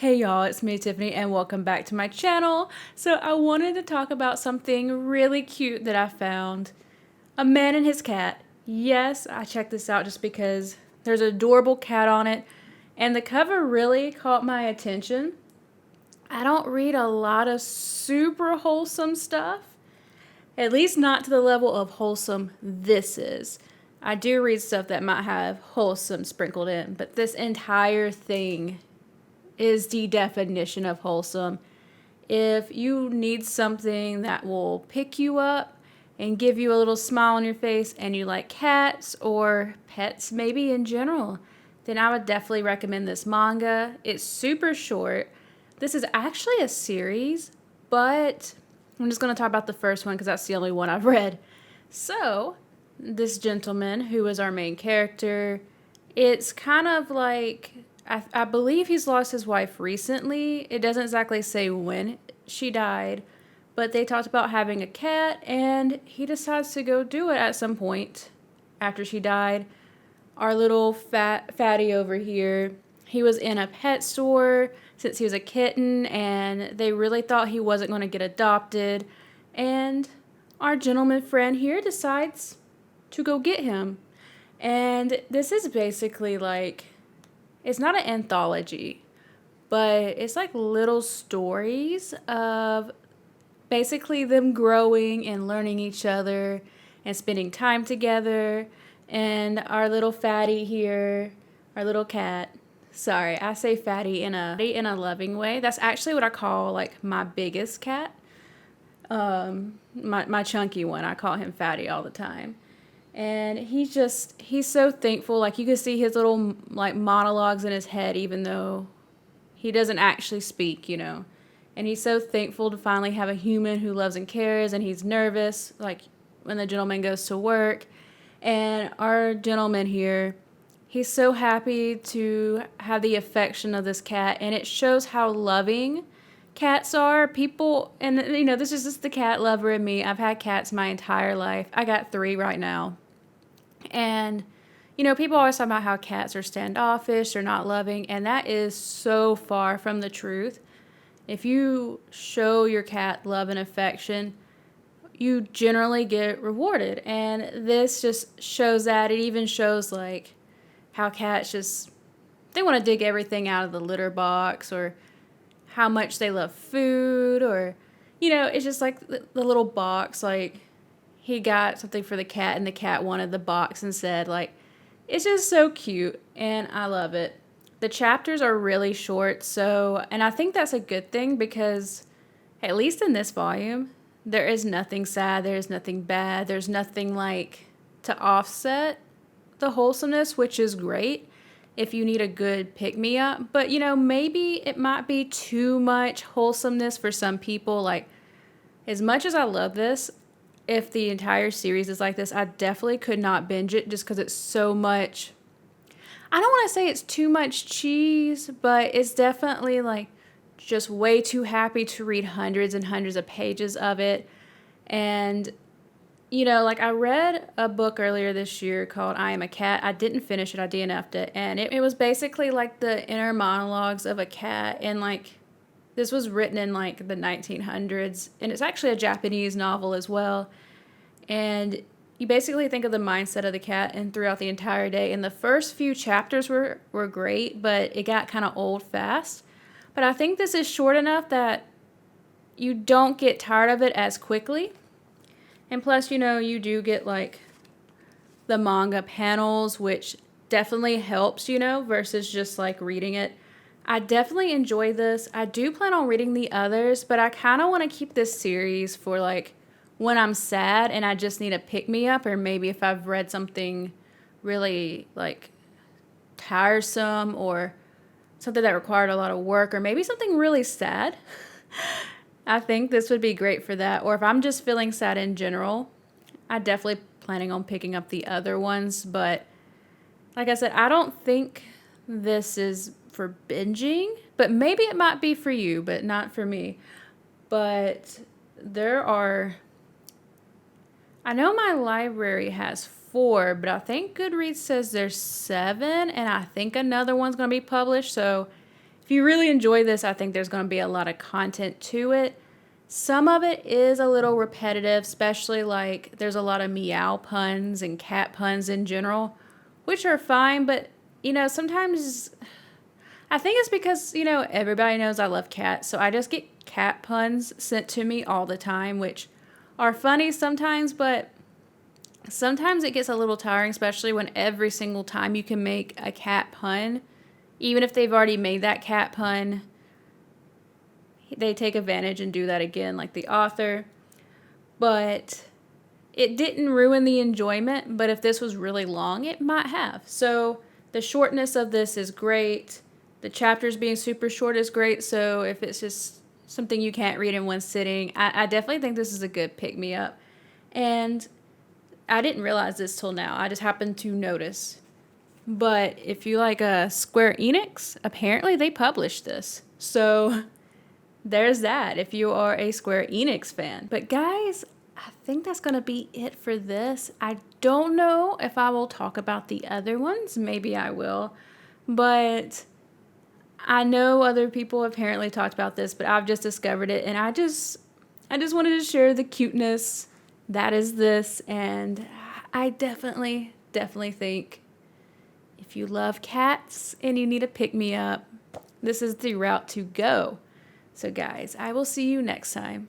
Hey y'all, it's me Tiffany and welcome back to my channel. So I wanted to talk about something really cute that I found. A man and his cat. Yes, I checked this out just because there's an adorable cat on it and the cover really caught my attention. I don't read a lot of super wholesome stuff, at least not to the level of wholesome this is. I do read stuff that might have wholesome sprinkled in, but this entire thing is the definition of wholesome. If you need something that will pick you up and give you a little smile on your face and you like cats or pets maybe in general, then I would definitely recommend this manga. It's super short. This is actually a series, but I'm just going to talk about the first one because that's the only one I've read. So, this gentleman who is our main character, it's kind of like I believe he's lost his wife recently. It doesn't exactly say when she died, but they talked about having a cat, and he decides to go do it at some point after she died. Our little fatty over here, he was in a pet store since he was a kitten, and they really thought he wasn't going to get adopted. And our gentleman friend here decides to go get him. And this is basically like, it's not an anthology, but it's like little stories of basically them growing and learning each other and spending time together. And our little fatty here, our little cat. Sorry, I say fatty in a loving way. That's actually what I call like my biggest cat. My chunky one. I call him Fatty all the time. And he's so thankful. Like you can see his little like monologues in his head, even though he doesn't actually speak. And he's so thankful to finally have a human who loves and cares, and he's nervous, like when the gentleman goes to work. And our gentleman here, he's so happy to have the affection of this cat, and it shows how loving cats are. People, and this is just the cat lover in me. I've had cats my entire life. I got 3 right now. And, people always talk about how cats are standoffish, they're not loving, and that is so far from the truth. If you show your cat love and affection, you generally get rewarded. And this just shows that. It even shows, like, how cats they want to dig everything out of the litter box, or how much they love food, or, it's just like the little box, like, he got something for the cat and the cat wanted the box and said, like, it's just so cute and I love it. The chapters are really short, and I think that's a good thing because at least in this volume, there is nothing sad, there's nothing bad, there's nothing like to offset the wholesomeness, which is great if you need a good pick-me-up. But, maybe it might be too much wholesomeness for some people. Like, as much as I love this, if the entire series is like this, I definitely could not binge it just because it's so much. I don't want to say it's too much cheese, but it's definitely like just way too happy to read hundreds and hundreds of pages of it. And, like I read a book earlier this year called I Am a Cat. I didn't finish it, I DNF'd it. And it was basically like the inner monologues of a cat. And like, this was written in like the 1900s, and it's actually a Japanese novel as well. And you basically think of the mindset of the cat and throughout the entire day. And the first few chapters were great, but it got kind of old fast. But I think this is short enough that you don't get tired of it as quickly. And plus, you do get like the manga panels, which definitely helps, versus just like reading it. I definitely enjoy this. I do plan on reading the others, but I kind of want to keep this series for like when I'm sad and I just need a pick-me-up, or maybe if I've read something really like tiresome or something that required a lot of work, or maybe something really sad. I think this would be great for that. Or if I'm just feeling sad in general, I'm definitely planning on picking up the other ones. But like I said, I don't think this is for binging, but maybe it might be for you, but not for me. But I know my library has 4, but I think Goodreads says there's 7, and I think another one's going to be published. So if you really enjoy this, I think there's going to be a lot of content to it. Some of it is a little repetitive, especially like there's a lot of meow puns and cat puns in general, which are fine, but sometimes I think it's because, everybody knows I love cats, so I just get cat puns sent to me all the time, which are funny sometimes, but sometimes it gets a little tiring, especially when every single time you can make a cat pun, even if they've already made that cat pun, they take advantage and do that again, like the author. But it didn't ruin the enjoyment, but if this was really long, it might have. So the shortness of this is great. The chapters being super short is great. So if it's just something you can't read in one sitting, I definitely think this is a good pick-me-up. And I didn't realize this till now. I just happened to notice. But if you like Square Enix, apparently they published this. So there's that if you are a Square Enix fan. But guys, I think that's going to be it for this. I don't know if I will talk about the other ones. Maybe I will. But I know other people apparently talked about this, but I've just discovered it. And I just wanted to share the cuteness that is this. And I definitely think if you love cats and you need a pick-me-up, this is the route to go. So guys, I will see you next time.